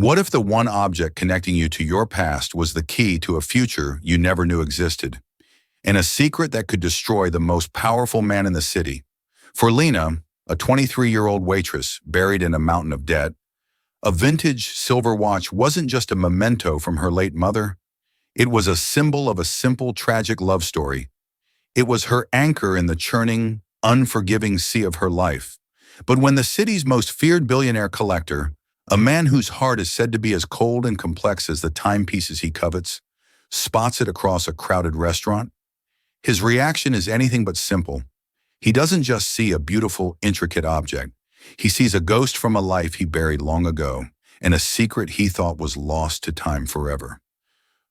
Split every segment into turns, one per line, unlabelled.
What if the one object connecting you to your past was the key to a future you never knew existed, and a secret that could destroy the most powerful man in the city? For Lena, a 23-year-old waitress buried in a mountain of debt, a vintage silver watch wasn't just a memento from her late mother. It was a symbol of a simple, tragic love story. It was her anchor in the churning, unforgiving sea of her life. But when the city's most feared billionaire collector, a man whose heart is said to be as cold and complex as the timepieces he covets, spots it across a crowded restaurant, his reaction is anything but simple. He doesn't just see a beautiful, intricate object. He sees a ghost from a life he buried long ago, and a secret he thought was lost to time forever.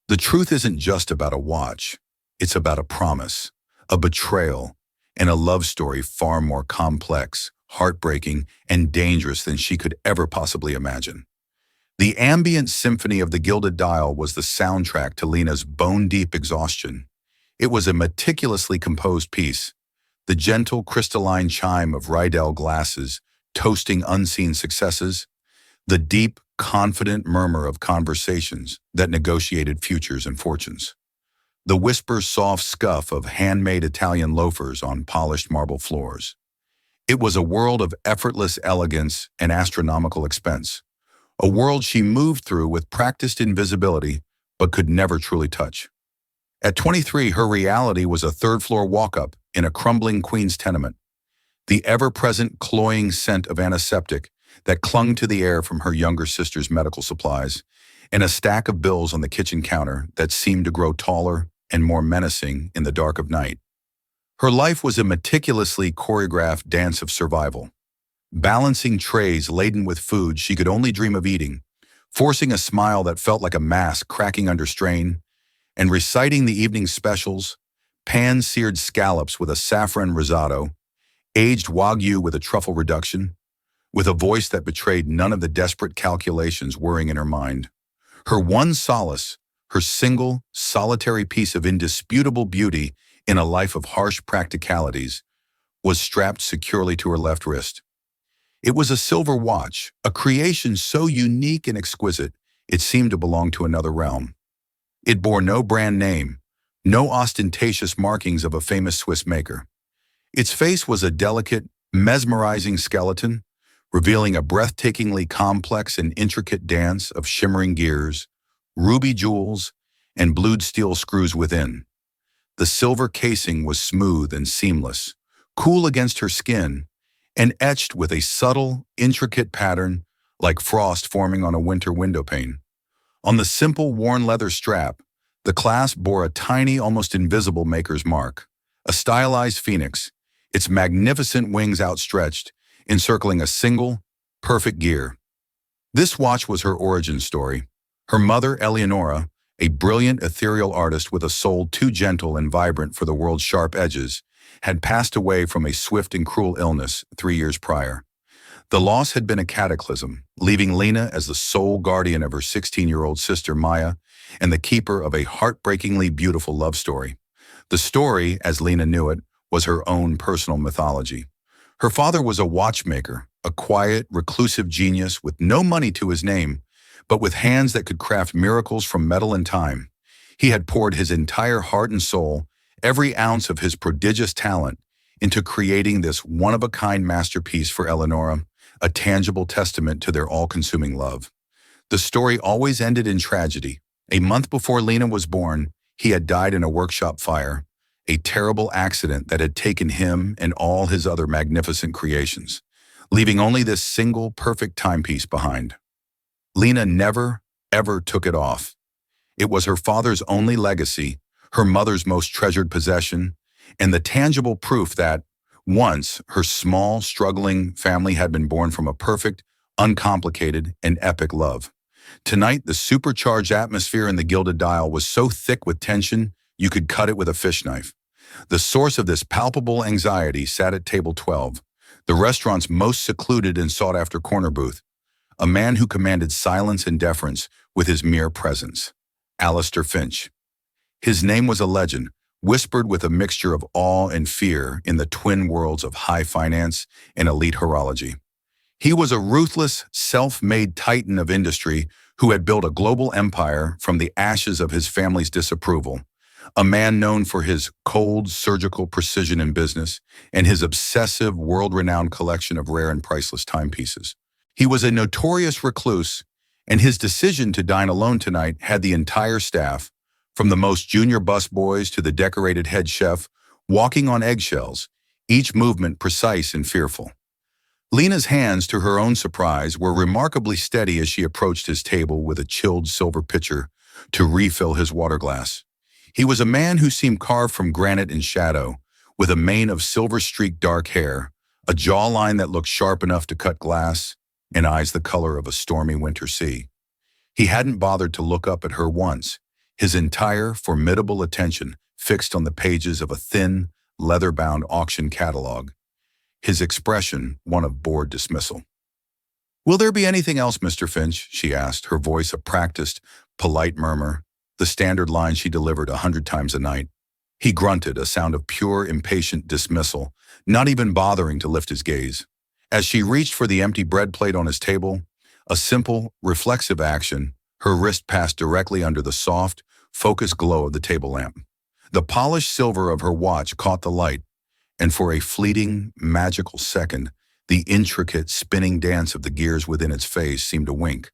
The truth isn't just about a watch. It's about a promise, a betrayal, and a love story far more complex, heartbreaking, and dangerous than she could ever possibly imagine. The ambient symphony of the Gilded Dial was the soundtrack to Lena's bone-deep exhaustion. It was a meticulously composed piece, the gentle crystalline chime of Rydell glasses toasting unseen successes, the deep, confident murmur of conversations that negotiated futures and fortunes, the whisper soft scuff of handmade Italian loafers on polished marble floors. It was a world of effortless elegance and astronomical expense, a world she moved through with practiced invisibility but could never truly touch. At 23, her reality was a third-floor walk-up in a crumbling Queens tenement, the ever-present cloying scent of antiseptic that clung to the air from her younger sister's medical supplies, and a stack of bills on the kitchen counter that seemed to grow taller and more menacing in the dark of night. Her life was a meticulously choreographed dance of survival, balancing trays laden with food she could only dream of eating, forcing a smile that felt like a mask cracking under strain, and reciting the evening specials, pan-seared scallops with a saffron risotto, aged Wagyu with a truffle reduction, with a voice that betrayed none of the desperate calculations whirring in her mind. Her one solace, her single, solitary piece of indisputable beauty in a life of harsh practicalities, was strapped securely to her left wrist. It was a silver watch, a creation so unique and exquisite it seemed to belong to another realm. It bore no brand name, no ostentatious markings of a famous Swiss maker. Its face was a delicate, mesmerizing skeleton, revealing a breathtakingly complex and intricate dance of shimmering gears, ruby jewels, and blued steel screws within. The silver casing was smooth and seamless, cool against her skin, and etched with a subtle, intricate pattern like frost forming on a winter windowpane. On the simple, worn leather strap, the clasp bore a tiny, almost invisible maker's mark, a stylized phoenix, its magnificent wings outstretched, encircling a single, perfect gear. This watch was her origin story. Her mother, Eleonora, a brilliant ethereal artist with a soul too gentle and vibrant for the world's sharp edges, had passed away from a swift and cruel illness 3 years prior. The loss had been a cataclysm, leaving Lena as the sole guardian of her 16-year-old sister Maya and the keeper of a heartbreakingly beautiful love story. The story, as Lena knew it, was her own personal mythology. Her father was a watchmaker, a quiet, reclusive genius with no money to his name, but with hands that could craft miracles from metal and time. He had poured his entire heart and soul, every ounce of his prodigious talent, into creating this one-of-a-kind masterpiece for Eleonora, a tangible testament to their all-consuming love. The story always ended in tragedy. A month before Lena was born, he had died in a workshop fire, a terrible accident that had taken him and all his other magnificent creations, leaving only this single perfect timepiece behind. Lena never, ever took it off. It was her father's only legacy, her mother's most treasured possession, and the tangible proof that, once, her small, struggling family had been born from a perfect, uncomplicated, and epic love. Tonight, the supercharged atmosphere in the Gilded Dial was so thick with tension, you could cut it with a fish knife. The source of this palpable anxiety sat at table 12, the restaurant's most secluded and sought-after corner booth, a man who commanded silence and deference with his mere presence, Alistair Finch. His name was a legend, whispered with a mixture of awe and fear in the twin worlds of high finance and elite horology. He was a ruthless, self-made titan of industry who had built a global empire from the ashes of his family's disapproval, a man known for his cold, surgical precision in business and his obsessive, world-renowned collection of rare and priceless timepieces. He was a notorious recluse, and his decision to dine alone tonight had the entire staff, from the most junior busboys to the decorated head chef, walking on eggshells, each movement precise and fearful. Lena's hands, to her own surprise, were remarkably steady as she approached his table with a chilled silver pitcher to refill his water glass. He was a man who seemed carved from granite and shadow, with a mane of silver-streaked dark hair, a jawline that looked sharp enough to cut glass, and eyes the color of a stormy winter sea. He hadn't bothered to look up at her once, his entire formidable attention fixed on the pages of a thin, leather-bound auction catalog, his expression one of bored dismissal. "Will there be anything else, Mr. Finch?" she asked, her voice a practiced, polite murmur, the standard line she delivered 100 times a night. He grunted, a sound of pure, impatient dismissal, not even bothering to lift his gaze. As she reached for the empty bread plate on his table, a simple, reflexive action, her wrist passed directly under the soft, focused glow of the table lamp. The polished silver of her watch caught the light, and for a fleeting, magical second, the intricate, spinning dance of the gears within its face seemed to wink,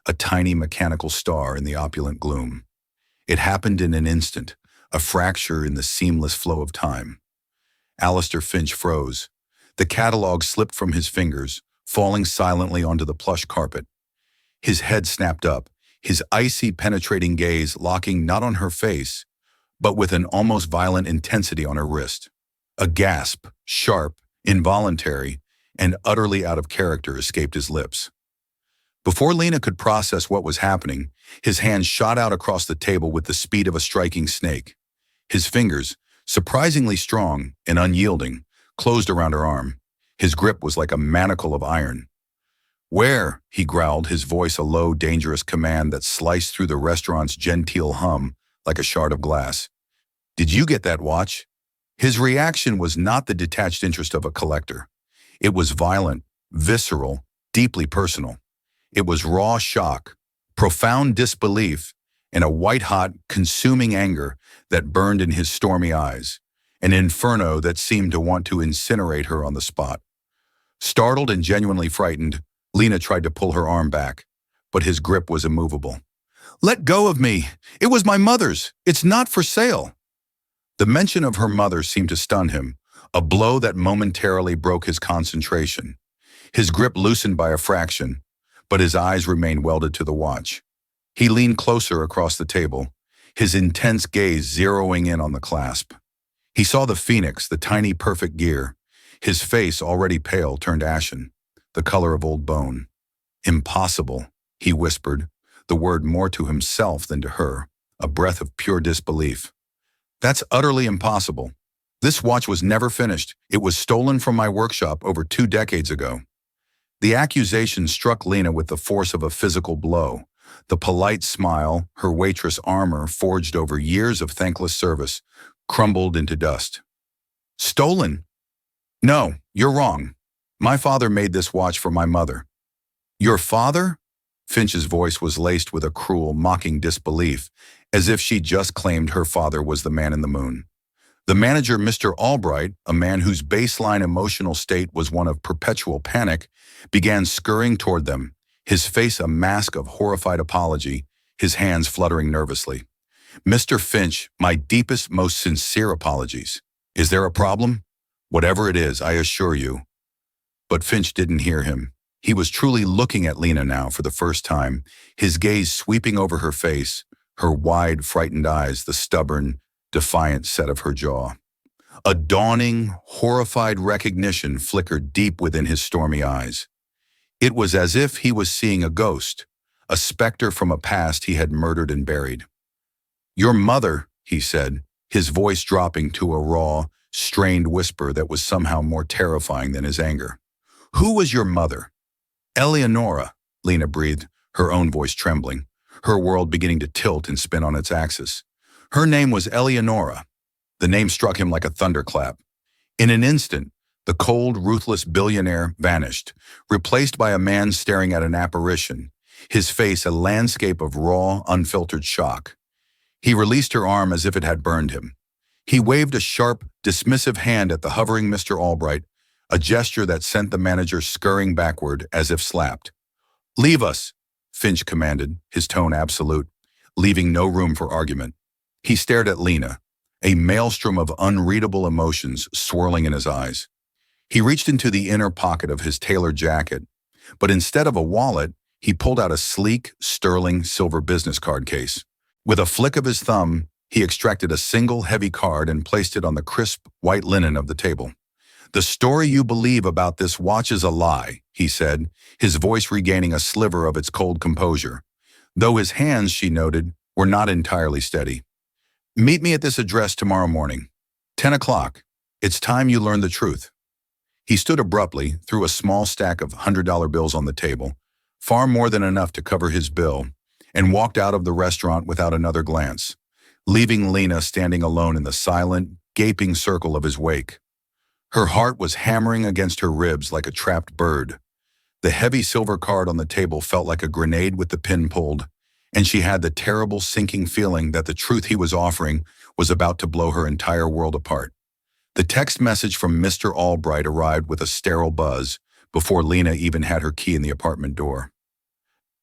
a tiny mechanical star in the opulent gloom. It happened in an instant, a fracture in the seamless flow of time. Alistair Finch froze. The catalog slipped from his fingers, falling silently onto the plush carpet. His head snapped up, his icy, penetrating gaze locking not on her face, but with an almost violent intensity on her wrist. A gasp, sharp, involuntary, and utterly out of character, escaped his lips. Before Lena could process what was happening, his hand shot out across the table with the speed of a striking snake. His fingers, surprisingly strong and unyielding, closed around her arm. His grip was like a manacle of iron. "Where?" he growled, his voice a low, dangerous command that sliced through the restaurant's genteel hum like a shard of glass. "Did you get that watch?" His reaction was not the detached interest of a collector. It was violent, visceral, deeply personal. It was raw shock, profound disbelief, and a white-hot, consuming anger that burned in his stormy eyes, an inferno that seemed to want to incinerate her on the spot. Startled and genuinely frightened, Lena tried to pull her arm back, but his grip was immovable. "Let go of me! It was my mother's! It's not for sale!" The mention of her mother seemed to stun him, a blow that momentarily broke his concentration. His grip loosened by a fraction, but his eyes remained welded to the watch. He leaned closer across the table, his intense gaze zeroing in on the clasp. He saw the phoenix, the tiny perfect gear. His face, already pale, turned ashen, the color of old bone. "Impossible," he whispered, the word more to himself than to her, a breath of pure disbelief. "That's utterly impossible. This watch was never finished. It was stolen from my workshop over 2 decades ago." The accusation struck Lena with the force of a physical blow. The polite smile, her waitress armor forged over years of thankless service, crumbled into dust. "Stolen? No, you're wrong. My father made this watch for my mother." "Your father?" Finch's voice was laced with a cruel, mocking disbelief, as if she just claimed her father was the man in the moon. The manager, Mr. Albright, a man whose baseline emotional state was one of perpetual panic, began scurrying toward them, his face a mask of horrified apology, his hands fluttering nervously. "Mr. Finch, my deepest, most sincere apologies. Is there a problem? Whatever it is, I assure you." But Finch didn't hear him. He was truly looking at Lena now for the first time, his gaze sweeping over her face, her wide, frightened eyes the stubborn, defiant set of her jaw. A dawning, horrified recognition flickered deep within his stormy eyes. It was as if he was seeing a ghost, a specter from a past he had murdered and buried. "Your mother," he said, his voice dropping to a raw, strained whisper that was somehow more terrifying than his anger. "Who was your mother?" "Eleonora," Lena breathed, her own voice trembling, her world beginning to tilt and spin on its axis. Her name was Eleonora. The name struck him like a thunderclap. In an instant, The cold, ruthless billionaire vanished, replaced by a man staring at an apparition, his face a landscape of raw, unfiltered shock. He released her arm as if it had burned him. He waved a sharp, dismissive hand at the hovering Mr. Albright, a gesture that sent the manager scurrying backward as if slapped. "Leave us," Finch commanded, his tone absolute, leaving no room for argument. He stared at Lena, a maelstrom of unreadable emotions swirling in his eyes. He reached into the inner pocket of his tailored jacket, but instead of a wallet, he pulled out a sleek, sterling silver business card case. With a flick of his thumb, he extracted a single heavy card and placed it on the crisp, white linen of the table. "The story you believe about this watch is a lie," he said, his voice regaining a sliver of its cold composure, though his hands, she noted, were not entirely steady. "Meet me at this address tomorrow morning. 10 o'clock. It's time you learn the truth." He stood abruptly, threw a small stack of $100 bills on the table, far more than enough to cover his bill, and walked out of the restaurant without another glance, leaving Lena standing alone in the silent, gaping circle of his wake. Her heart was hammering against her ribs like a trapped bird. The heavy silver card on the table felt like a grenade with the pin pulled, and she had the terrible sinking feeling that the truth he was offering was about to blow her entire world apart. The text message from Mr. Albright arrived with a sterile buzz before Lena even had her key in the apartment door.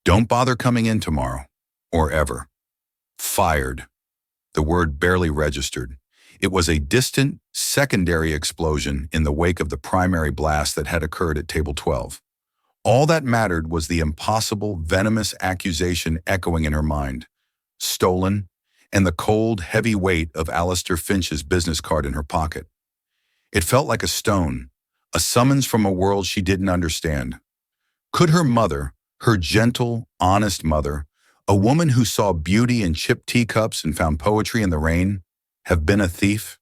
"Don't bother coming in tomorrow, or ever. Fired." The word barely registered. It was a distant, secondary explosion in the wake of the primary blast that had occurred at table 12. All that mattered was the impossible, venomous accusation echoing in her mind. Stolen, and the cold, heavy weight of Alistair Finch's business card in her pocket. It felt like a stone, a summons from a world she didn't understand. Could her mother, her gentle, honest mother, a woman who saw beauty in chipped teacups and found poetry in the rain, have been a thief?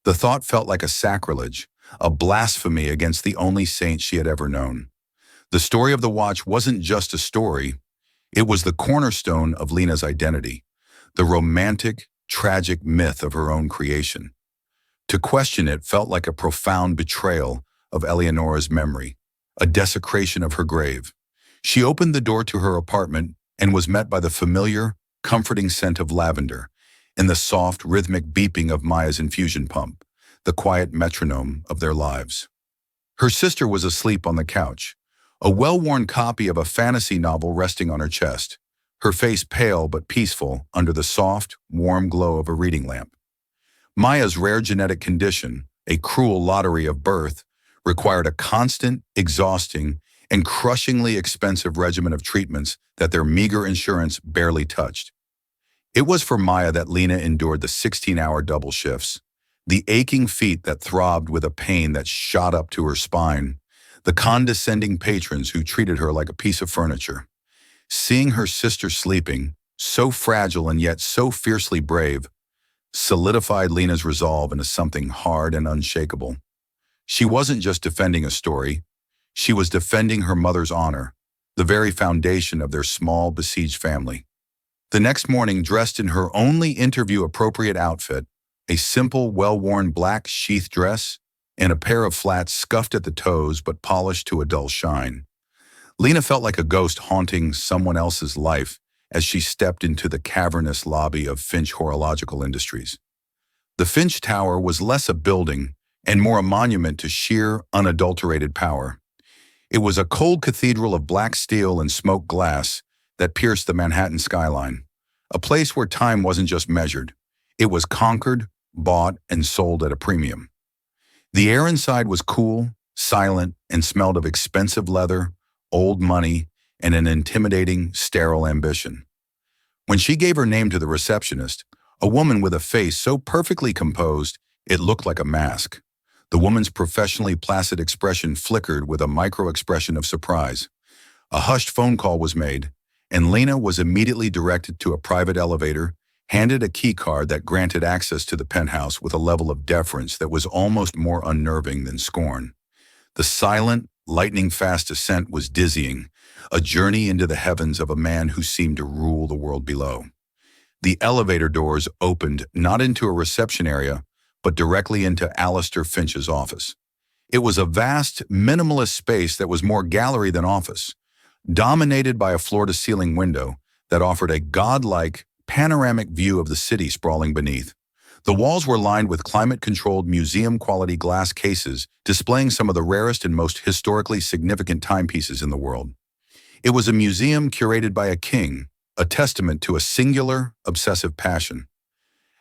The thought felt like a sacrilege, a blasphemy against the only saint she had ever known. The story of the watch wasn't just a story, it was the cornerstone of Lena's identity, the romantic, tragic myth of her own creation. To question it felt like a profound betrayal of Eleonora's memory, a desecration of her grave. She opened the door to her apartment and was met by the familiar, comforting scent of lavender and the soft, rhythmic beeping of Maya's infusion pump, the quiet metronome of their lives. Her sister was asleep on the couch, a well-worn copy of a fantasy novel resting on her chest, her face pale but peaceful under the soft, warm glow of a reading lamp. Maya's rare genetic condition, a cruel lottery of birth, required a constant, exhausting, and crushingly expensive regimen of treatments that their meager insurance barely touched. It was for Maya that Lena endured the 16-hour double shifts, the aching feet that throbbed with a pain that shot up to her spine, the condescending patrons who treated her like a piece of furniture. Seeing her sister sleeping, so fragile and yet so fiercely brave, solidified Lena's resolve into something hard and unshakable. She wasn't just defending a story, she was defending her mother's honor, the very foundation of their small, besieged family. The next morning, dressed in her only interview-appropriate outfit, a simple, well-worn black sheath dress, and a pair of flats scuffed at the toes but polished to a dull shine, Lena felt like a ghost haunting someone else's life as she stepped into the cavernous lobby of Finch Horological Industries. The Finch Tower was less a building and more a monument to sheer, unadulterated power. It was a cold cathedral of black steel and smoked glass that pierced the Manhattan skyline, a place where time wasn't just measured. It was conquered, bought, and sold at a premium. The air inside was cool, silent, and smelled of expensive leather, old money, and an intimidating, sterile ambition. When she gave her name to the receptionist, a woman with a face so perfectly composed it looked like a mask, the woman's professionally placid expression flickered with a micro-expression of surprise. A hushed phone call was made, and Lena was immediately directed to a private elevator, handed a key card that granted access to the penthouse with a level of deference that was almost more unnerving than scorn. The silent, lightning-fast ascent was dizzying, a journey into the heavens of a man who seemed to rule the world below. The elevator doors opened not into a reception area, but directly into Alistair Finch's office. It was a vast, minimalist space that was more gallery than office, dominated by a floor-to-ceiling window that offered a godlike, panoramic view of the city sprawling beneath. The walls were lined with climate-controlled museum-quality glass cases displaying some of the rarest and most historically significant timepieces in the world. It was a museum curated by a king, a testament to a singular, obsessive passion.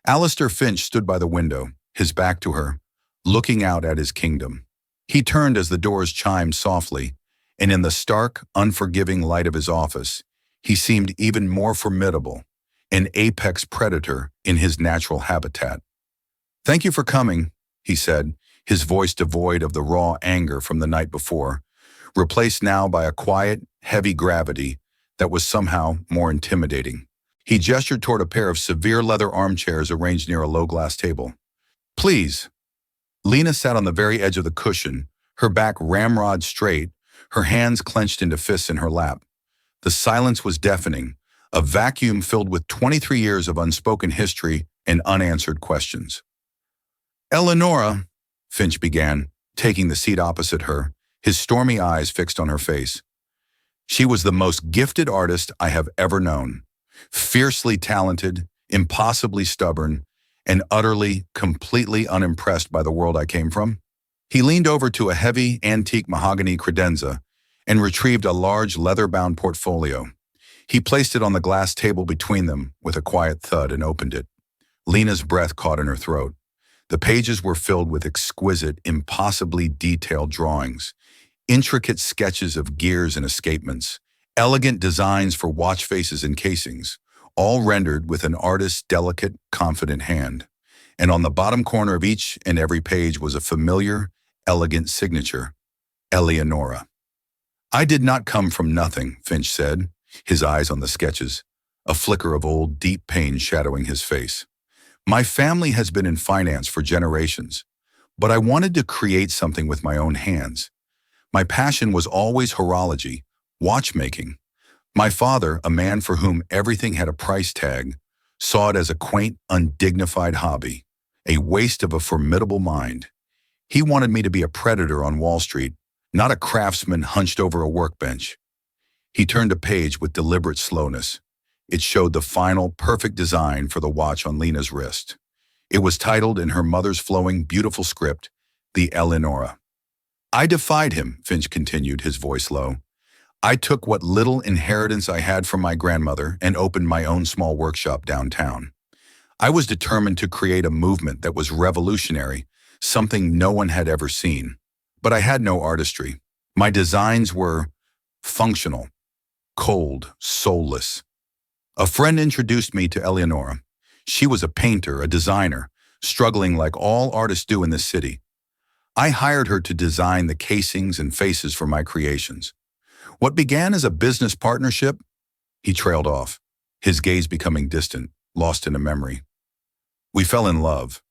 Alistair Finch stood by the window, his back to her, looking out at his kingdom. He turned as the doors chimed softly, and in the stark, unforgiving light of his office, he seemed even more formidable, an apex predator in his natural habitat. "Thank you for coming," he said, his voice devoid of the raw anger from the night before, replaced now by a quiet, heavy gravity that was somehow more intimidating. He gestured toward a pair of severe leather armchairs arranged near a low-glass table. "Please." Lena sat on the very edge of the cushion, her back ramrod straight, her hands clenched into fists in her lap. The silence was deafening, a vacuum filled with 23 years of unspoken history and unanswered questions. "Eleonora," Finch began, taking the seat opposite her, his stormy eyes fixed on her face. "She was the most gifted artist I have ever known. Fiercely talented, impossibly stubborn, and utterly, completely unimpressed by the world I came from." He leaned over to a heavy, antique mahogany credenza and retrieved a large leather-bound portfolio. He placed it on the glass table between them with a quiet thud and opened it. Lena's breath caught in her throat. The pages were filled with exquisite, impossibly detailed drawings, intricate sketches of gears and escapements, elegant designs for watch faces and casings, all rendered with an artist's delicate, confident hand. And on the bottom corner of each and every page was a familiar, elegant signature, Eleonora. "I did not come from nothing," Finch said, his eyes on the sketches, a flicker of old, deep pain shadowing his face. "My family has been in finance for generations, but I wanted to create something with my own hands. My passion was always horology, watchmaking. My father, a man for whom everything had a price tag, saw it as a quaint, undignified hobby, a waste of a formidable mind. He wanted me to be a predator on Wall Street, not a craftsman hunched over a workbench." He turned a page with deliberate slowness. It showed the final, perfect design for the watch on Lena's wrist. It was titled in her mother's flowing, beautiful script, the Eleonora. "I defied him," Finch continued, his voice low. "I took what little inheritance I had from my grandmother and opened my own small workshop downtown. I was determined to create a movement that was revolutionary, something no one had ever seen. But I had no artistry. My designs were functional, cold, soulless. A friend introduced me to Eleonora. She was a painter, a designer, struggling like all artists do in this city. I hired her to design the casings and faces for my creations. What began as a business partnership," he trailed off, his gaze becoming distant, lost in a memory. "We fell in love,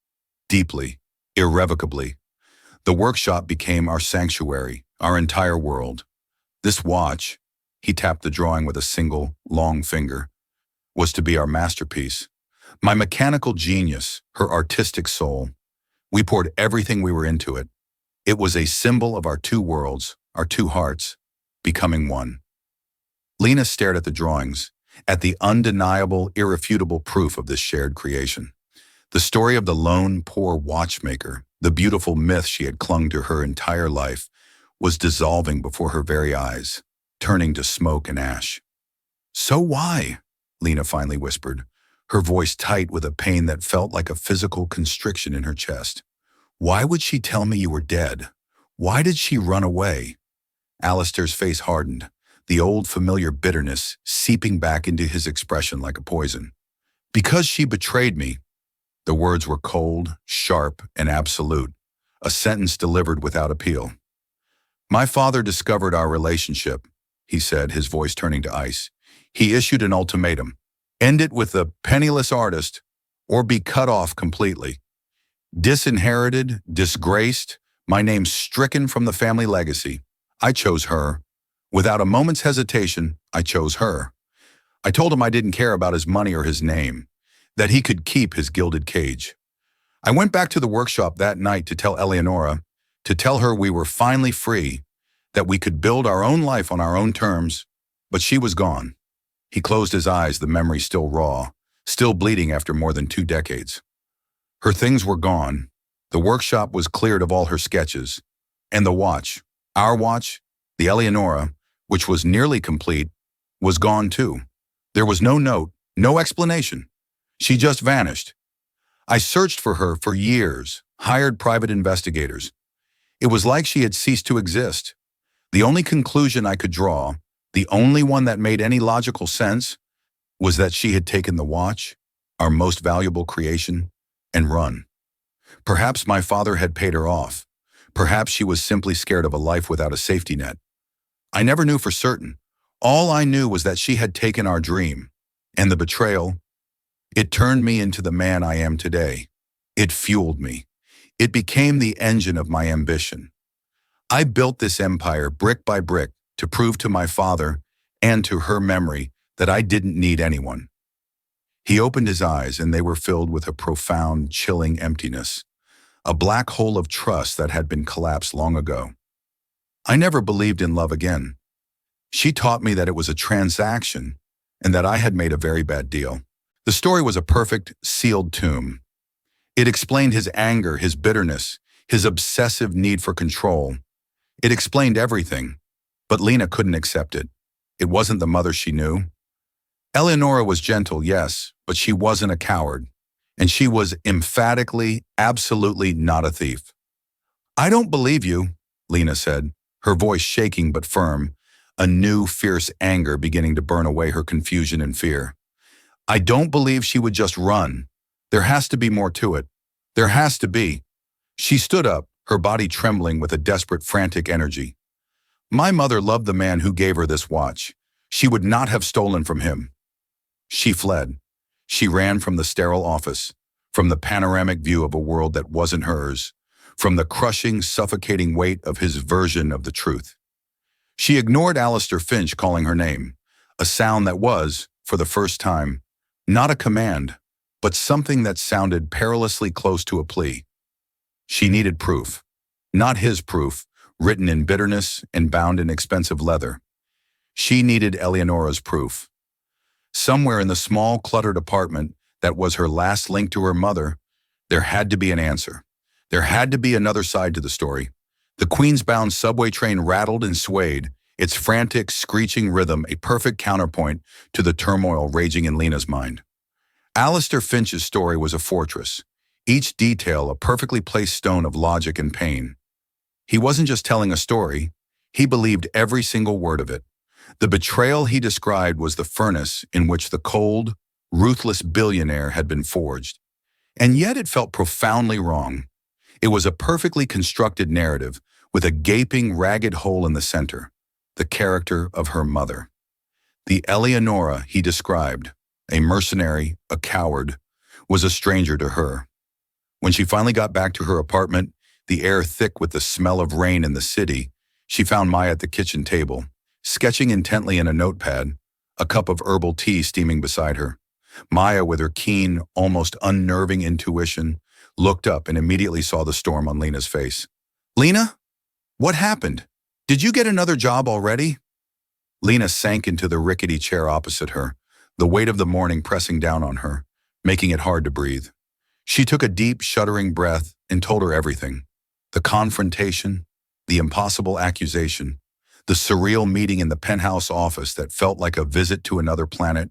deeply, irrevocably. The workshop became our sanctuary, our entire world. This watch," he tapped the drawing with a single, long finger, "was to be our masterpiece. My mechanical genius, her artistic soul. We poured everything we were into it. It was a symbol of our two worlds, our two hearts, becoming one." Lena stared at the drawings, at the undeniable, irrefutable proof of this shared creation. The story of the lone, poor watchmaker, the beautiful myth she had clung to her entire life, was dissolving before her very eyes, turning to smoke and ash. "So why?" Lena finally whispered, her voice tight with a pain that felt like a physical constriction in her chest. "Why would she tell me you were dead? Why did she run away?" Alistair's face hardened, the old familiar bitterness seeping back into his expression like a poison. "Because she betrayed me." The words were cold, sharp, and absolute, a sentence delivered without appeal. "My father discovered our relationship," he said, his voice turning to ice. "He issued an ultimatum. End it with the penniless artist, or be cut off completely. Disinherited, disgraced, my name stricken from the family legacy. I chose her. Without a moment's hesitation, I chose her. I told him I didn't care about his money or his name, that he could keep his gilded cage. I went back to the workshop that night to tell Eleonora, to tell her we were finally free, that we could build our own life on our own terms, but she was gone. He closed his eyes, the memory still raw, still bleeding after more than 2 decades. Her things were gone. The workshop was cleared of all her sketches. And the watch, our watch, the Eleonora, which was nearly complete, was gone too. There was no note, no explanation. She just vanished. I searched for her for years, hired private investigators. It was like she had ceased to exist. The only conclusion I could draw, the only one that made any logical sense, was that she had taken the watch, our most valuable creation, and run. Perhaps my father had paid her off. Perhaps she was simply scared of a life without a safety net. I never knew for certain. All I knew was that she had taken our dream. And the betrayal, it turned me into the man I am today. It fueled me. It became the engine of my ambition. I built this empire brick by brick to prove to my father and to her memory that I didn't need anyone. He opened his eyes and they were filled with a profound, chilling emptiness, a black hole of trust that had been collapsed long ago. I never believed in love again. She taught me that it was a transaction and that I had made a very bad deal. The story was a perfect, sealed tomb. It explained his anger, his bitterness, his obsessive need for control. It explained everything, but Lena couldn't accept it. It wasn't the mother she knew. Eleonora was gentle, yes, but she wasn't a coward. And she was emphatically, absolutely not a thief. "I don't believe you," Lena said, her voice shaking but firm, a new, fierce anger beginning to burn away her confusion and fear. "I don't believe she would just run. There has to be more to it. There has to be." She stood up, her body trembling with a desperate, frantic energy. "My mother loved the man who gave her this watch. She would not have stolen from him." She fled. She ran from the sterile office, from the panoramic view of a world that wasn't hers, from the crushing, suffocating weight of his version of the truth. She ignored Alistair Finch calling her name, a sound that was, for the first time, not a command, but something that sounded perilously close to a plea. She needed proof, not his proof, written in bitterness and bound in expensive leather. She needed Eleonora's proof. Somewhere in the small, cluttered apartment that was her last link to her mother, there had to be an answer. There had to be another side to the story. The Queens-bound subway train rattled and swayed, its frantic, screeching rhythm a perfect counterpoint to the turmoil raging in Lena's mind. Alistair Finch's story was a fortress, each detail a perfectly placed stone of logic and pain. He wasn't just telling a story, he believed every single word of it. The betrayal he described was the furnace in which the cold, ruthless billionaire had been forged. And yet it felt profoundly wrong. It was a perfectly constructed narrative with a gaping, ragged hole in the center, the character of her mother. The Eleonora he described, a mercenary, a coward, was a stranger to her. When she finally got back to her apartment, the air thick with the smell of rain in the city, she found Maya at the kitchen table, sketching intently in a notepad, a cup of herbal tea steaming beside her. Maya, with her keen, almost unnerving intuition, looked up and immediately saw the storm on Lena's face. "Lena? What happened? Did you get another job already?" Lena sank into the rickety chair opposite her, the weight of the morning pressing down on her, making it hard to breathe. She took a deep, shuddering breath and told her everything. The confrontation, the impossible accusation, the surreal meeting in the penthouse office that felt like a visit to another planet,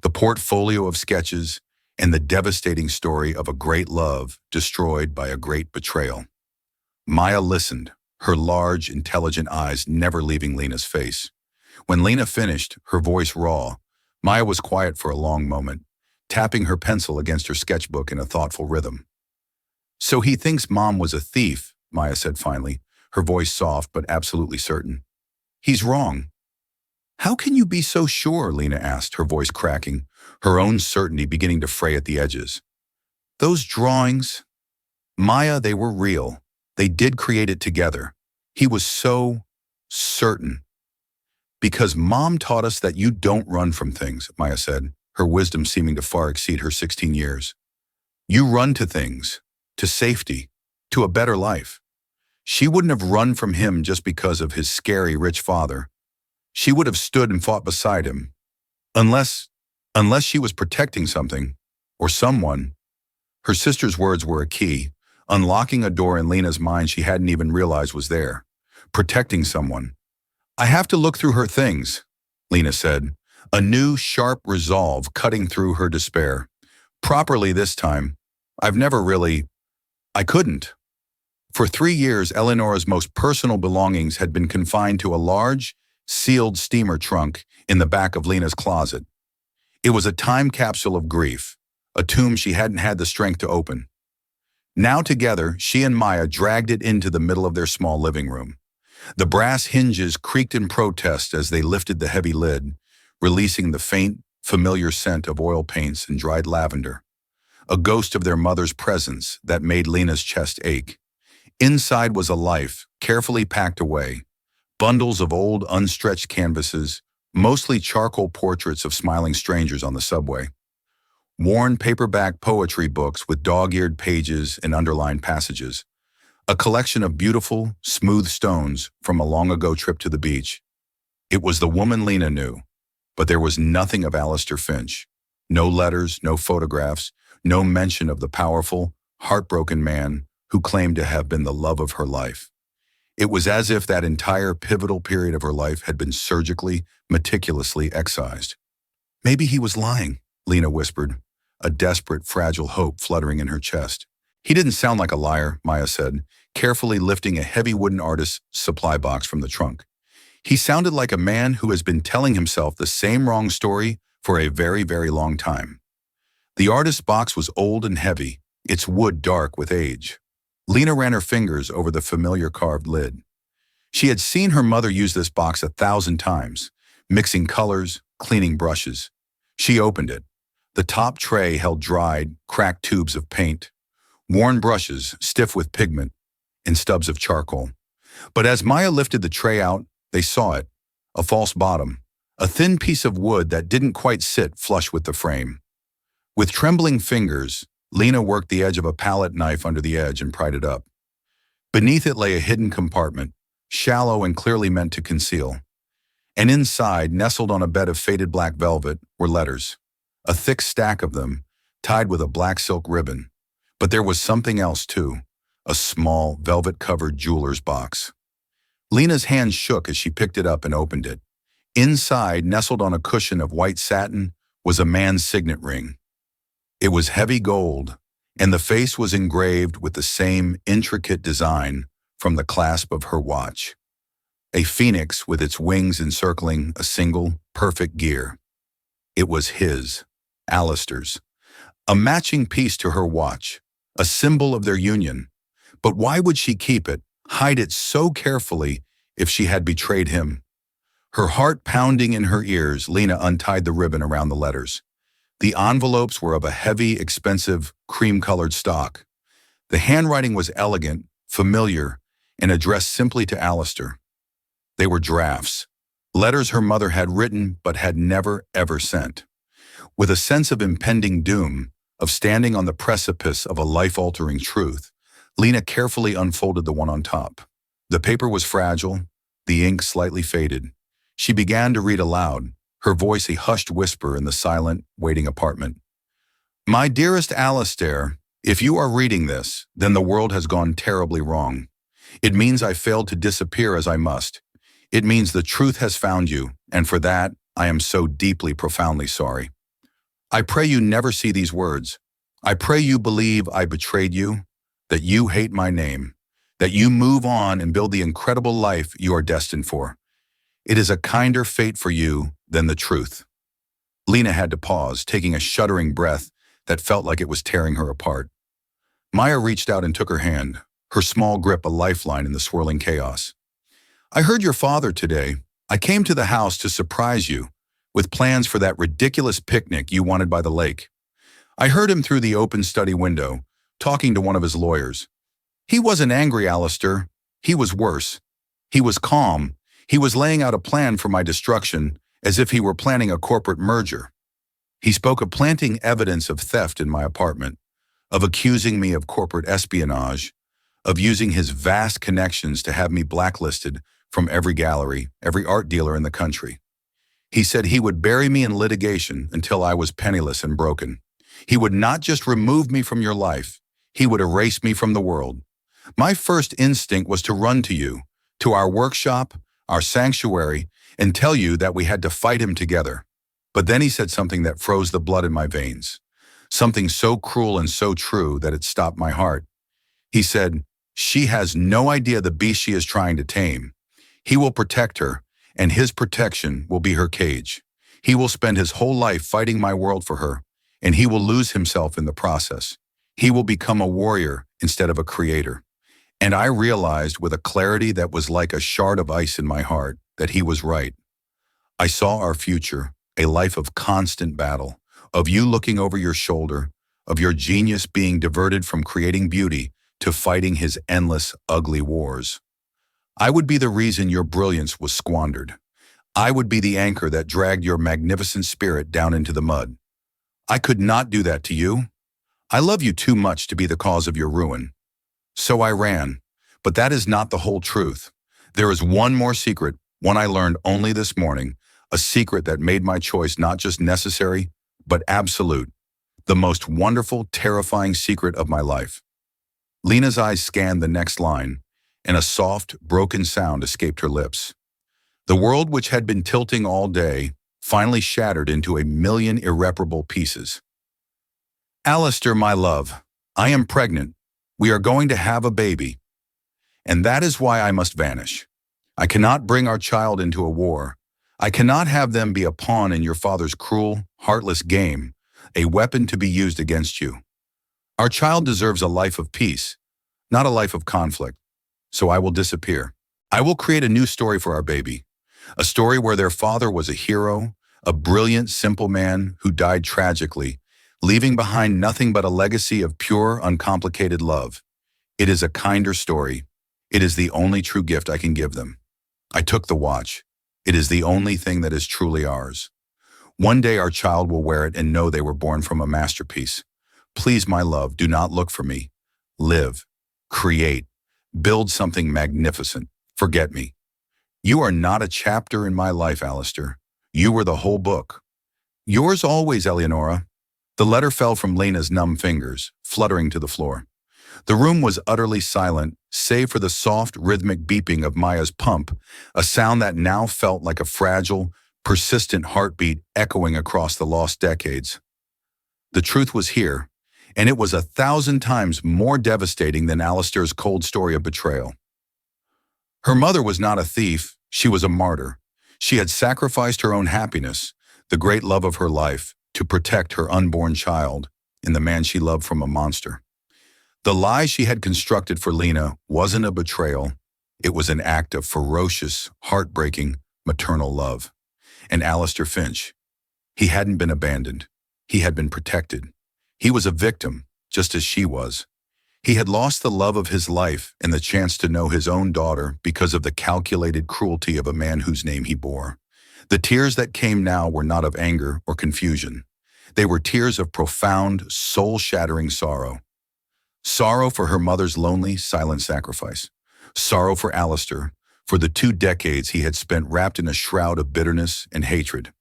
the portfolio of sketches, and the devastating story of a great love destroyed by a great betrayal. Maya listened, her large, intelligent eyes never leaving Lena's face. When Lena finished, her voice raw, Maya was quiet for a long moment, tapping her pencil against her sketchbook in a thoughtful rhythm. "So he thinks Mom was a thief," Maya said finally, her voice soft but absolutely certain. "He's wrong." "How can you be so sure?" Lena asked, her voice cracking, her own certainty beginning to fray at the edges. "Those drawings, Maya, they were real. They did create it together. He was so certain." "Because Mom taught us that you don't run from things," Maya said, her wisdom seeming to far exceed her 16 years. "You run to things, to safety, to a better life." She wouldn't have run from him just because of his scary rich father. She would have stood and fought beside him. Unless, unless she was protecting something, or someone. Her sister's words were a key, unlocking a door in Lena's mind she hadn't even realized was there. Protecting someone. I have to look through her things, Lena said, a new, sharp resolve cutting through her despair. Properly this time. I've never really... I couldn't. For 3 years, Eleonora's most personal belongings had been confined to a large, sealed steamer trunk in the back of Lena's closet. It was a time capsule of grief, a tomb she hadn't had the strength to open. Now together, she and Maya dragged it into the middle of their small living room. The brass hinges creaked in protest as they lifted the heavy lid, releasing the faint, familiar scent of oil paints and dried lavender, a ghost of their mother's presence that made Lena's chest ache. Inside was a life, carefully packed away, bundles of old, unstretched canvases, mostly charcoal portraits of smiling strangers on the subway, worn paperback poetry books with dog-eared pages and underlined passages, a collection of beautiful, smooth stones from a long-ago trip to the beach. It was the woman Lena knew, but there was nothing of Alistair Finch. No letters, no photographs, no mention of the powerful, heartbroken man who claimed to have been the love of her life. It was as if that entire pivotal period of her life had been surgically, meticulously excised. Maybe he was lying, Lena whispered, a desperate, fragile hope fluttering in her chest. He didn't sound like a liar, Maya said, carefully lifting a heavy wooden artist's supply box from the trunk. He sounded like a man who has been telling himself the same wrong story for a very, very long time. The artist's box was old and heavy, its wood dark with age. Lena ran her fingers over the familiar carved lid. She had seen her mother use this box 1,000 times, mixing colors, cleaning brushes. She opened it. The top tray held dried, cracked tubes of paint, worn brushes stiff with pigment, and stubs of charcoal. But as Maya lifted the tray out, they saw it, a false bottom, a thin piece of wood that didn't quite sit flush with the frame. With trembling fingers, Lena worked the edge of a palette knife under the edge and pried it up. Beneath it lay a hidden compartment, shallow and clearly meant to conceal. And inside, nestled on a bed of faded black velvet, were letters, a thick stack of them, tied with a black silk ribbon. But there was something else too, a small, velvet-covered jeweler's box. Lena's hand shook as she picked it up and opened it. Inside, nestled on a cushion of white satin, was a man's signet ring. It was heavy gold, and the face was engraved with the same intricate design from the clasp of her watch. A phoenix with its wings encircling a single, perfect gear. It was his, Alistair's, a matching piece to her watch, a symbol of their union. But why would she keep it, hide it so carefully if she had betrayed him? Her heart pounding in her ears, Lena untied the ribbon around the letters. The envelopes were of a heavy, expensive, cream-colored stock. The handwriting was elegant, familiar, and addressed simply to Alistair. They were drafts, letters her mother had written but had never, ever sent. With a sense of impending doom, of standing on the precipice of a life-altering truth, Lena carefully unfolded the one on top. The paper was fragile, the ink slightly faded. She began to read aloud, her voice a hushed whisper in the silent, waiting apartment. My dearest Alistair, if you are reading this, then the world has gone terribly wrong. It means I failed to disappear as I must. It means the truth has found you, and for that, I am so deeply, profoundly sorry. I pray you never see these words. I pray you believe I betrayed you, that you hate my name, that you move on and build the incredible life you are destined for. It is a kinder fate for you than the truth. Lena had to pause, taking a shuddering breath that felt like it was tearing her apart. Maya reached out and took her hand, her small grip a lifeline in the swirling chaos. I heard your father today. I came to the house to surprise you, with plans for that ridiculous picnic you wanted by the lake. I heard him through the open study window, talking to one of his lawyers. He wasn't angry, Alistair. He was worse. He was calm. He was laying out a plan for my destruction, as if he were planning a corporate merger. He spoke of planting evidence of theft in my apartment, of accusing me of corporate espionage, of using his vast connections to have me blacklisted from every gallery, every art dealer in the country. He said he would bury me in litigation until I was penniless and broken. He would not just remove me from your life, he would erase me from the world. My first instinct was to run to you, to our workshop, our sanctuary, and tell you that we had to fight him together. But then he said something that froze the blood in my veins, something so cruel and so true that it stopped my heart. He said, "She has no idea the beast she is trying to tame. He will protect her, and his protection will be her cage. He will spend his whole life fighting my world for her, and he will lose himself in the process. He will become a warrior instead of a creator." And I realized with a clarity that was like a shard of ice in my heart that he was right. I saw our future, a life of constant battle, of you looking over your shoulder, of your genius being diverted from creating beauty to fighting his endless, ugly wars. I would be the reason your brilliance was squandered. I would be the anchor that dragged your magnificent spirit down into the mud. I could not do that to you. I love you too much to be the cause of your ruin. So I ran, but that is not the whole truth. There is one more secret, one I learned only this morning, a secret that made my choice not just necessary, but absolute, the most wonderful, terrifying secret of my life. Lena's eyes scanned the next line, and a soft, broken sound escaped her lips. The world, which had been tilting all day, finally shattered into a million irreparable pieces. "Alistair, my love, I am pregnant. We are going to have a baby. And that is why I must vanish. I cannot bring our child into a war. I cannot have them be a pawn in your father's cruel, heartless game, a weapon to be used against you. Our child deserves a life of peace, not a life of conflict. So I will disappear. I will create a new story for our baby, a story where their father was a hero, a brilliant, simple man who died tragically, leaving behind nothing but a legacy of pure, uncomplicated love. It is a kinder story. It is the only true gift I can give them. I took the watch. It is the only thing that is truly ours. One day our child will wear it and know they were born from a masterpiece. Please, my love, do not look for me. Live, create, build something magnificent. Forget me. You are not a chapter in my life, Alistair. You were the whole book. Yours always, Eleonora." The letter fell from Lena's numb fingers, fluttering to the floor. The room was utterly silent, save for the soft, rhythmic beeping of Maya's pump, a sound that now felt like a fragile, persistent heartbeat echoing across the lost decades. The truth was here, and it was 1,000 times more devastating than Alistair's cold story of betrayal. Her mother was not a thief, she was a martyr. She had sacrificed her own happiness, the great love of her life, to protect her unborn child in the man she loved from a monster. The lie she had constructed for Lena wasn't a betrayal. It was an act of ferocious, heartbreaking, maternal love. And Alistair Finch, he hadn't been abandoned. He had been protected. He was a victim, just as she was. He had lost the love of his life and the chance to know his own daughter because of the calculated cruelty of a man whose name he bore. The tears that came now were not of anger or confusion. They were tears of profound, soul-shattering sorrow. Sorrow for her mother's lonely, silent sacrifice. Sorrow for Alistair, for the 2 decades he had spent wrapped in a shroud of bitterness and hatred.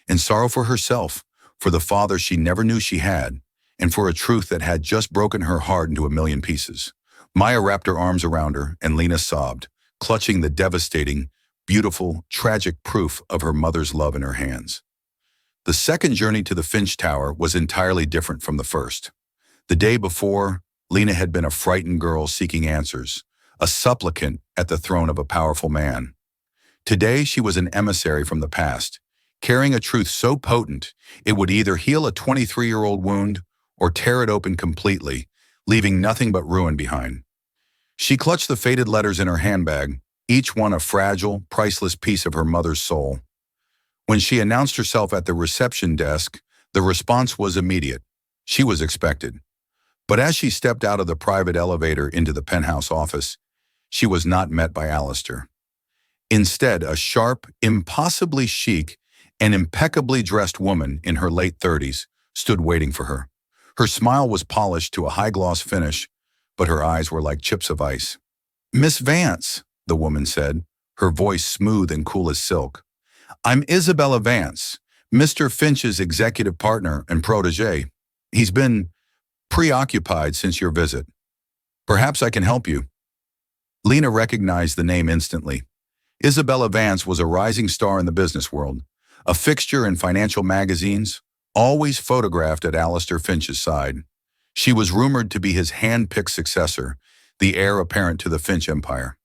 And sorrow for herself, for the father she never knew she had, and for a truth that had just broken her heart into a million pieces. Maya wrapped her arms around her, and Lena sobbed, clutching the devastating, beautiful, tragic proof of her mother's love in her hands. The second journey to the Finch Tower was entirely different from the first. The day before, Lena had been a frightened girl seeking answers, a supplicant at the throne of a powerful man. Today, she was an emissary from the past, carrying a truth so potent it would either heal a 23-year-old wound or tear it open completely, leaving nothing but ruin behind. She clutched the faded letters in her handbag, each one a fragile, priceless piece of her mother's soul. When she announced herself at the reception desk, the response was immediate. She was expected. But as she stepped out of the private elevator into the penthouse office, she was not met by Alistair. Instead, a sharp, impossibly chic, and impeccably dressed woman in her late 30s stood waiting for her. Her smile was polished to a high-gloss finish, but her eyes were like chips of ice. "Miss Vance," the woman said, her voice smooth and cool as silk. "I'm Isabella Vance, Mr. Finch's executive partner and protege. He's been preoccupied since your visit. Perhaps I can help you." Lena recognized the name instantly. Isabella Vance was a rising star in the business world, a fixture in financial magazines, always photographed at Alistair Finch's side. She was rumored to be his hand-picked successor, the heir apparent to the Finch empire.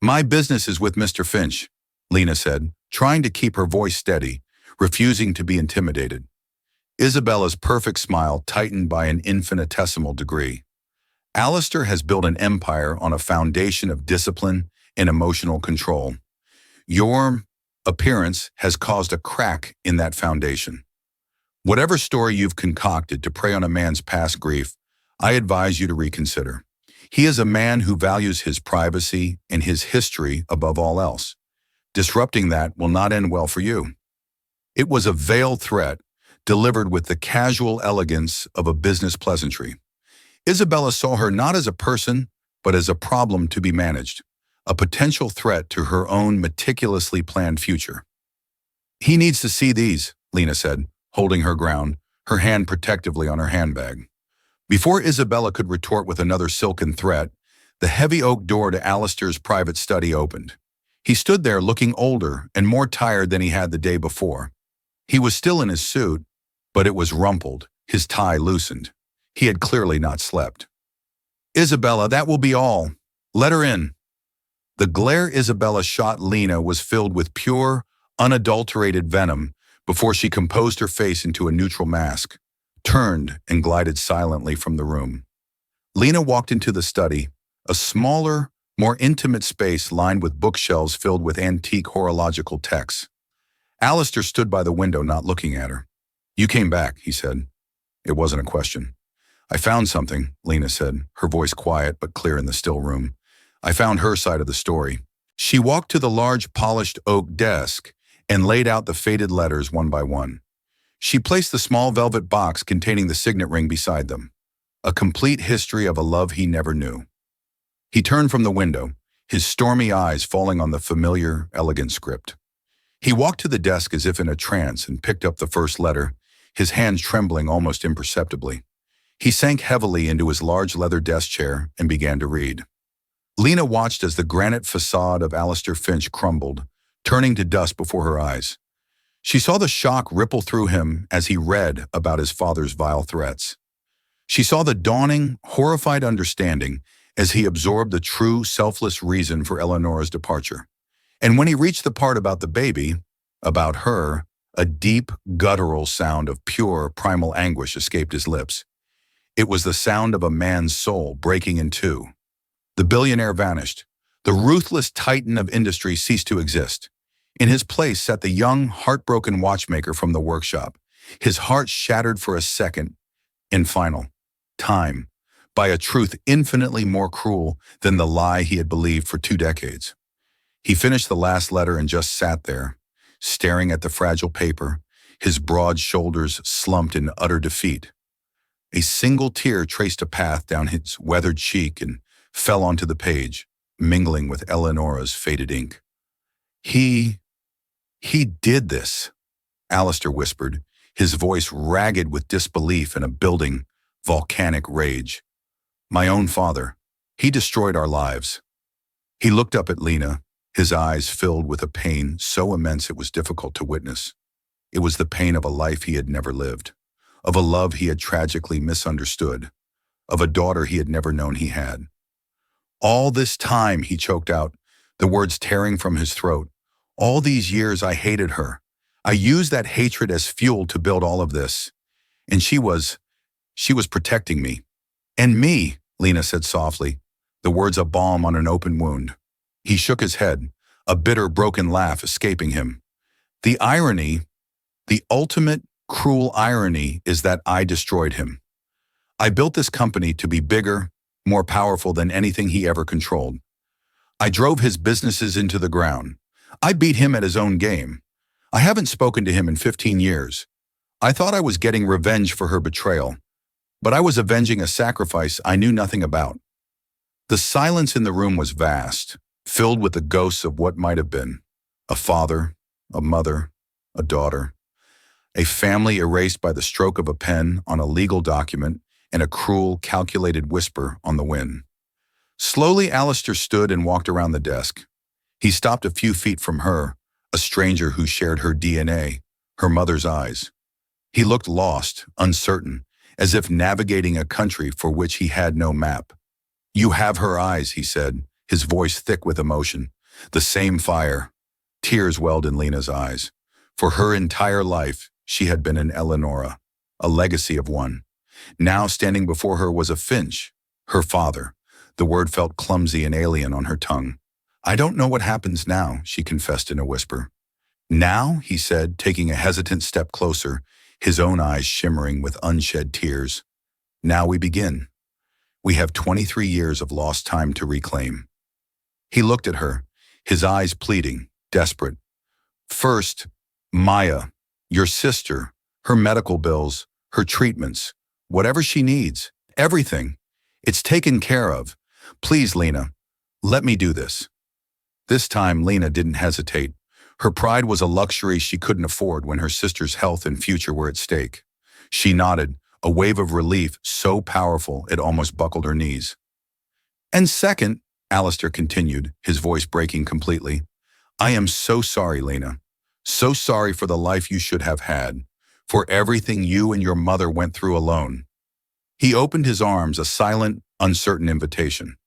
"My business is with Mr. Finch," Lena said, trying to keep her voice steady, refusing to be intimidated. Isabella's perfect smile tightened by an infinitesimal degree. "Alistair has built an empire on a foundation of discipline and emotional control. Your appearance has caused a crack in that foundation. Whatever story you've concocted to prey on a man's past grief, I advise you to reconsider. He is a man who values his privacy and his history above all else. Disrupting that will not end well for you." It was a veiled threat, delivered with the casual elegance of a business pleasantry. Isabella saw her not as a person, but as a problem to be managed, a potential threat to her own meticulously planned future. "He needs to see these," Lena said, holding her ground, her hand protectively on her handbag. Before Isabella could retort with another silken threat, the heavy oak door to Alistair's private study opened. He stood there looking older and more tired than he had the day before. He was still in his suit, but it was rumpled, his tie loosened. He had clearly not slept. "Isabella, that will be all. Let her in." The glare Isabella shot Lena was filled with pure, unadulterated venom before she composed her face into a neutral mask, turned and glided silently from the room. Lena walked into the study, a smaller, more intimate space lined with bookshelves filled with antique horological texts. Alistair stood by the window, not looking at her. "You came back," he said. It wasn't a question. "I found something," Lena said, her voice quiet but clear in the still room. I found her side of the story. She walked to the large polished oak desk and laid out the faded letters one by one. She placed the small velvet box containing the signet ring beside them. A complete history of a love he never knew. He turned from the window, his stormy eyes falling on the familiar, elegant script. He walked to the desk as if in a trance and picked up the first letter, his hands trembling almost imperceptibly. He sank heavily into his large leather desk chair and began to read. Lena watched as the granite facade of Alistair Finch crumbled, turning to dust before her eyes. She saw the shock ripple through him as he read about his father's vile threats. She saw the dawning, horrified understanding as he absorbed the true, selfless reason for Eleanora's departure. And when he reached the part about the baby, about her, a deep, guttural sound of pure, primal anguish escaped his lips. It was the sound of a man's soul breaking in two. The billionaire vanished. The ruthless titan of industry ceased to exist. In his place sat the young, heartbroken watchmaker from the workshop, his heart shattered for a second, in final time, by a truth infinitely more cruel than the lie he had believed for 2 decades. He finished the last letter and just sat there, staring at the fragile paper, his broad shoulders slumped in utter defeat. A single tear traced a path down his weathered cheek and fell onto the page, mingling with Eleanora's faded ink. He did this," Alistair whispered, his voice ragged with disbelief and a building, volcanic rage. "My own father. He destroyed our lives." He looked up at Lena, his eyes filled with a pain so immense it was difficult to witness. It was the pain of a life he had never lived, of a love he had tragically misunderstood, of a daughter he had never known he had. "All this time," he choked out, the words tearing from his throat, "all these years I hated her. I used that hatred as fuel to build all of this. And she was protecting me." "And me," Lena said softly, the words a balm on an open wound. He shook his head, a bitter, broken laugh escaping him. "The irony, the ultimate, cruel irony is that I destroyed him. I built this company to be bigger, more powerful than anything he ever controlled. I drove his businesses into the ground. I beat him at his own game. I haven't spoken to him in 15 years. I thought I was getting revenge for her betrayal. But I was avenging a sacrifice I knew nothing about. The silence in the room was vast, filled with the ghosts of what might have been. A father, a mother, a daughter. A family erased by the stroke of a pen on a legal document and a cruel, calculated whisper on the wind. Slowly, Alistair stood and walked around the desk. He stopped a few feet from her, a stranger who shared her DNA, her mother's eyes. He looked lost, uncertain, as if navigating a country for which he had no map. "You have her eyes," he said, his voice thick with emotion. The same fire. Tears welled in Lena's eyes. For her entire life, she had been an Eleonora, a legacy of one. Now standing before her was a Finch, her father. The word felt clumsy and alien on her tongue. "I don't know what happens now," she confessed in a whisper. "Now?" he said, taking a hesitant step closer, his own eyes shimmering with unshed tears. "Now we begin. We have 23 years of lost time to reclaim." He looked at her, his eyes pleading, desperate. "First, Maya, your sister, her medical bills, her treatments, whatever she needs, everything. It's taken care of. Please, Lena, let me do this." This time, Lena didn't hesitate. Her pride was a luxury she couldn't afford when her sister's health and future were at stake. She nodded, a wave of relief so powerful it almost buckled her knees. "And second," Alistair continued, his voice breaking completely, "I am so sorry, Lena. So sorry for the life you should have had, for everything you and your mother went through alone." He opened his arms, a silent, uncertain invitation.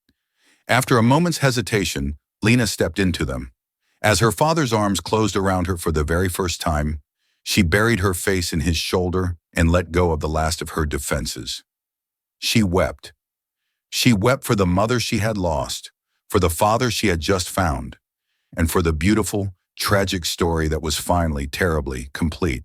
After a moment's hesitation, Lena stepped into them. As her father's arms closed around her for the very first time, she buried her face in his shoulder and let go of the last of her defenses. She wept. She wept for the mother she had lost, for the father she had just found, and for the beautiful, tragic story that was finally, terribly, complete.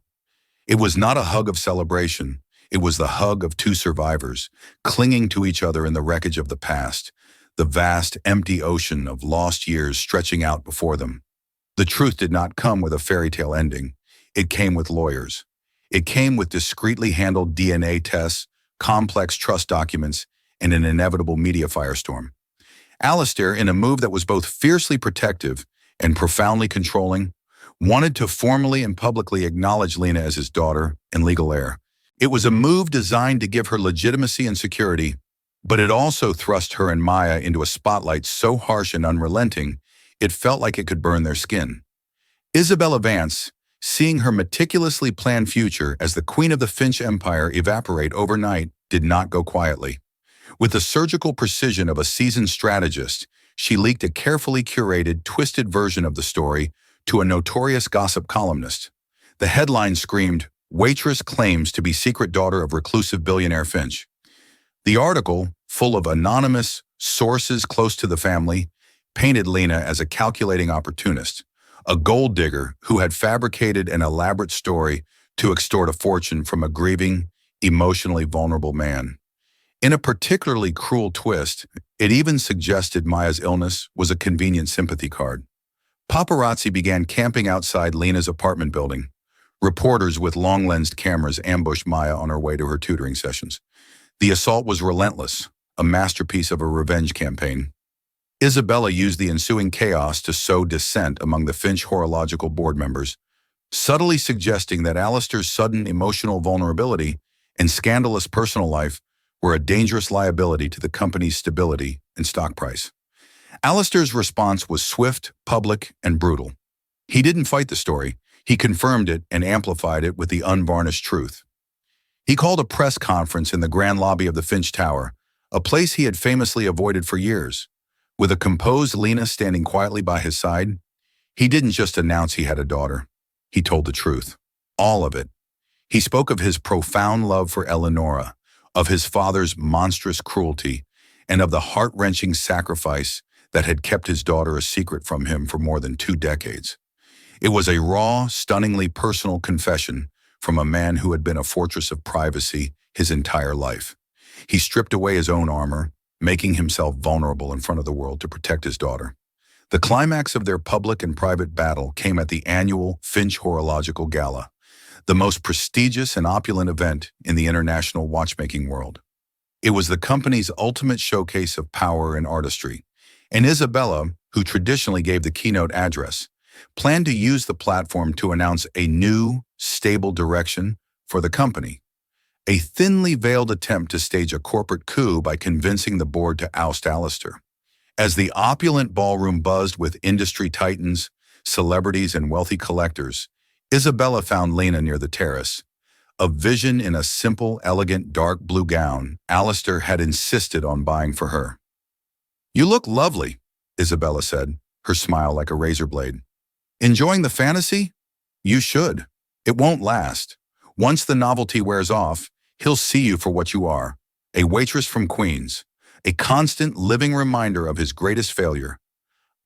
It was not a hug of celebration. It was the hug of two survivors, clinging to each other in the wreckage of the past, the vast, empty ocean of lost years stretching out before them. The truth did not come with a fairy tale ending. It came with lawyers. It came with discreetly handled DNA tests, complex trust documents, and an inevitable media firestorm. Alistair, in a move that was both fiercely protective and profoundly controlling, wanted to formally and publicly acknowledge Lena as his daughter and legal heir. It was a move designed to give her legitimacy and security, but it also thrust her and Maya into a spotlight so harsh and unrelenting, it felt like it could burn their skin. Isabella Vance, seeing her meticulously planned future as the queen of the Finch Empire evaporate overnight, did not go quietly. With the surgical precision of a seasoned strategist, she leaked a carefully curated, twisted version of the story to a notorious gossip columnist. The headline screamed, "Waitress claims to be secret daughter of reclusive billionaire Finch." The article, full of anonymous sources close to the family, painted Lena as a calculating opportunist, a gold digger who had fabricated an elaborate story to extort a fortune from a grieving, emotionally vulnerable man. In a particularly cruel twist, it even suggested Maya's illness was a convenient sympathy card. Paparazzi began camping outside Lena's apartment building. Reporters with long-lensed cameras ambushed Maya on her way to her tutoring sessions. The assault was relentless, a masterpiece of a revenge campaign. Isabella used the ensuing chaos to sow dissent among the Finch Horological board members, subtly suggesting that Alistair's sudden emotional vulnerability and scandalous personal life were a dangerous liability to the company's stability and stock price. Alistair's response was swift, public, and brutal. He didn't fight the story. He confirmed it and amplified it with the unvarnished truth. He called a press conference in the grand lobby of the Finch Tower, a place he had famously avoided for years. With a composed Lena standing quietly by his side, he didn't just announce he had a daughter. He told the truth. All of it. He spoke of his profound love for Eleonora, of his father's monstrous cruelty, and of the heart-wrenching sacrifice that had kept his daughter a secret from him for more than 2 decades. It was a raw, stunningly personal confession from a man who had been a fortress of privacy his entire life. He stripped away his own armor, making himself vulnerable in front of the world to protect his daughter. The climax of their public and private battle came at the annual Finch Horological Gala. the most prestigious and opulent event in the international watchmaking world. It was the company's ultimate showcase of power and artistry, and Isabella, who traditionally gave the keynote address, planned to use the platform to announce a new, stable direction for the company. A thinly veiled attempt to stage a corporate coup by convincing the board to oust Alistair. As the opulent ballroom buzzed with industry titans, celebrities, and wealthy collectors, Isabella found Lena near the terrace. A vision in a simple, elegant, dark blue gown Alistair had insisted on buying for her. "You look lovely," Isabella said, her smile like a razor blade. "Enjoying the fantasy? You should. It won't last. Once the novelty wears off, he'll see you for what you are, a waitress from Queens, a constant living reminder of his greatest failure.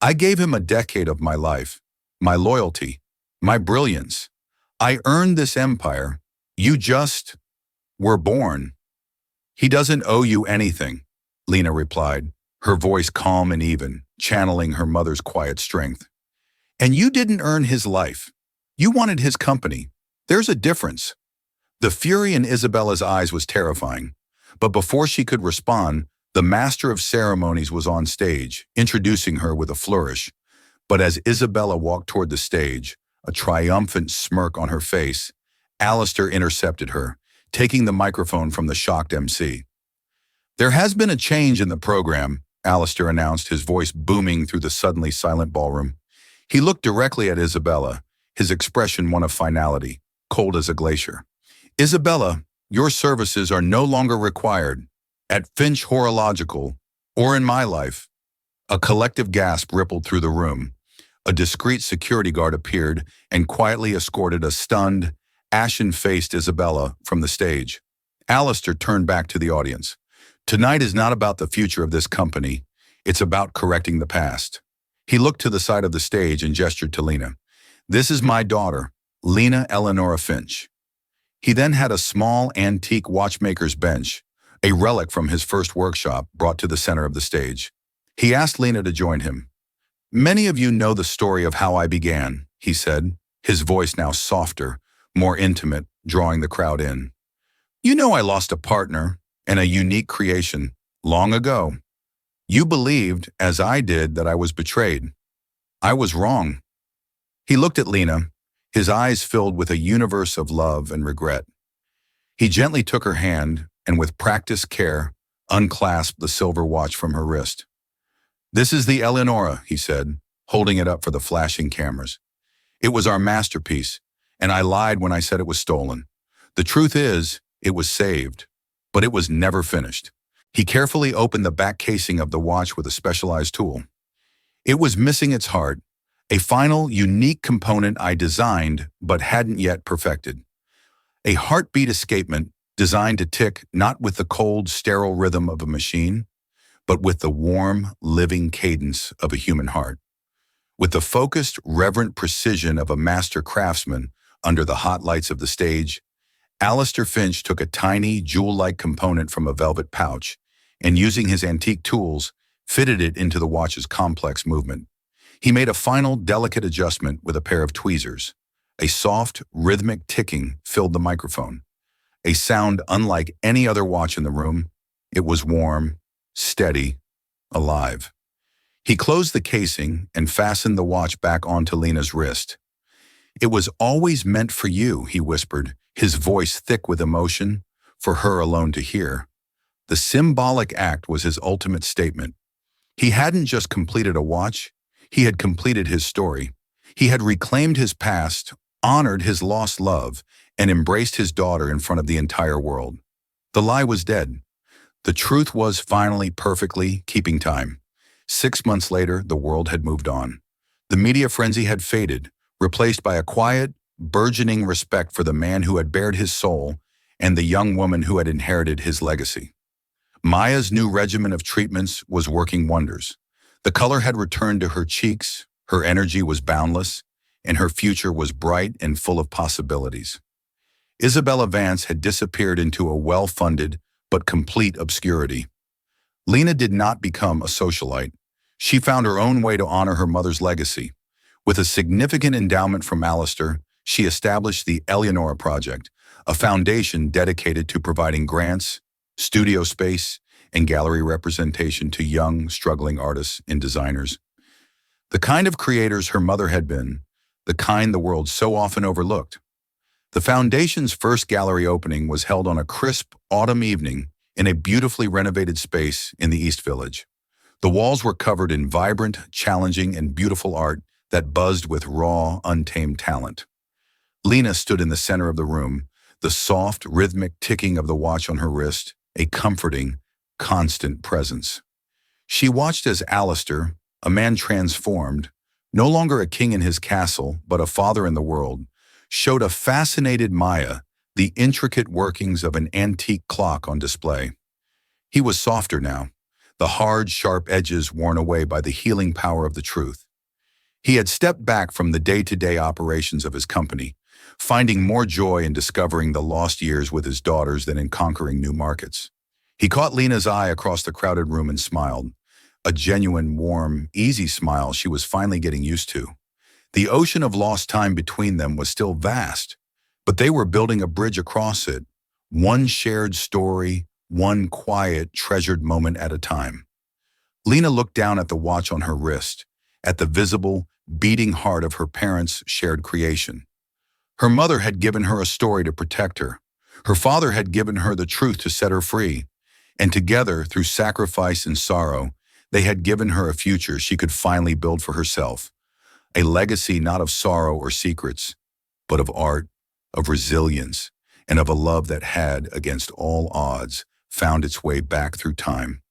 I gave him a decade of my life, my loyalty, my brilliance. I earned this empire. You just were born." "He doesn't owe you anything," Lena replied, her voice calm and even, channeling her mother's quiet strength. "And you didn't earn his life. You wanted his company. There's a difference." The fury in Isabella's eyes was terrifying, but before she could respond, the master of ceremonies was on stage, introducing her with a flourish. But as Isabella walked toward the stage, a triumphant smirk on her face, Alistair intercepted her, taking the microphone from the shocked MC. "There has been a change in the program," Alistair announced, his voice booming through the suddenly silent ballroom. He looked directly at Isabella, his expression one of finality, cold as a glacier. "Isabella, your services are no longer required. At Finch Horological, or in my life." A collective gasp rippled through the room. A discreet security guard appeared and quietly escorted a stunned, ashen-faced Isabella from the stage. Alistair turned back to the audience. "Tonight is not about the future of this company. It's about correcting the past." He looked to the side of the stage and gestured to Lena. "This is my daughter, Lena Eleanora Finch." He then had a small antique watchmaker's bench, a relic from his first workshop, brought to the center of the stage. He asked Lena to join him. "Many of you know the story of how I began," he said, his voice now softer, more intimate, drawing the crowd in. "You know I lost a partner and a unique creation long ago. You believed, as I did, that I was betrayed. I was wrong." He looked at Lena, his eyes filled with a universe of love and regret. He gently took her hand and with practiced care unclasped the silver watch from her wrist. "This is the Eleonora," he said, holding it up for the flashing cameras. "It was our masterpiece, and I lied when I said it was stolen. The truth is, it was saved, but it was never finished." He carefully opened the back casing of the watch with a specialized tool. It was missing its heart, a final, unique component I designed but hadn't yet perfected. A heartbeat escapement designed to tick not with the cold, sterile rhythm of a machine, but with the warm, living cadence of a human heart. With the focused, reverent precision of a master craftsman under the hot lights of the stage, Alistair Finch took a tiny, jewel-like component from a velvet pouch and, using his antique tools, fitted it into the watch's complex movement. He made a final, delicate adjustment with a pair of tweezers. A soft, rhythmic ticking filled the microphone. A sound unlike any other watch in the room. It was warm, steady, alive. He closed the casing and fastened the watch back onto Lena's wrist. "It was always meant for you," he whispered, his voice thick with emotion, for her alone to hear. The symbolic act was his ultimate statement. He hadn't just completed a watch, he had completed his story. He had reclaimed his past, honored his lost love, and embraced his daughter in front of the entire world. The lie was dead. The truth was finally perfectly keeping time. 6 months later, the world had moved on. The media frenzy had faded, replaced by a quiet, burgeoning respect for the man who had bared his soul and the young woman who had inherited his legacy. Maya's new regimen of treatments was working wonders. The color had returned to her cheeks, her energy was boundless, and her future was bright and full of possibilities. Isabella Vance had disappeared into a well-funded but complete obscurity. Lena did not become a socialite. She found her own way to honor her mother's legacy. With a significant endowment from Alistair, she established the Eleonora Project, a foundation dedicated to providing grants, studio space, and gallery representation to young, struggling artists and designers. The kind of creators her mother had been, the kind the world so often overlooked. The foundation's first gallery opening was held on a crisp autumn evening in a beautifully renovated space in the East Village. The walls were covered in vibrant, challenging, and beautiful art that buzzed with raw, untamed talent. Lena stood in the center of the room, the soft, rhythmic ticking of the watch on her wrist, a comforting, constant presence. She watched as Alistair, a man transformed, no longer a king in his castle, but a father in the world, showed a fascinated Maya the intricate workings of an antique clock on display. He was softer now, the hard, sharp edges worn away by the healing power of the truth. He had stepped back from the day-to-day operations of his company, finding more joy in discovering the lost years with his daughters than in conquering new markets. He caught Lena's eye across the crowded room and smiled, a genuine, warm, easy smile she was finally getting used to. The ocean of lost time between them was still vast, but they were building a bridge across it, one shared story, one quiet, treasured moment at a time. Lena looked down at the watch on her wrist, at the visible, beating heart of her parents' shared creation. Her mother had given her a story to protect her. Her father had given her the truth to set her free. And together, through sacrifice and sorrow, they had given her a future she could finally build for herself. A legacy not of sorrow or secrets, but of art, of resilience, and of a love that had, against all odds, found its way back through time.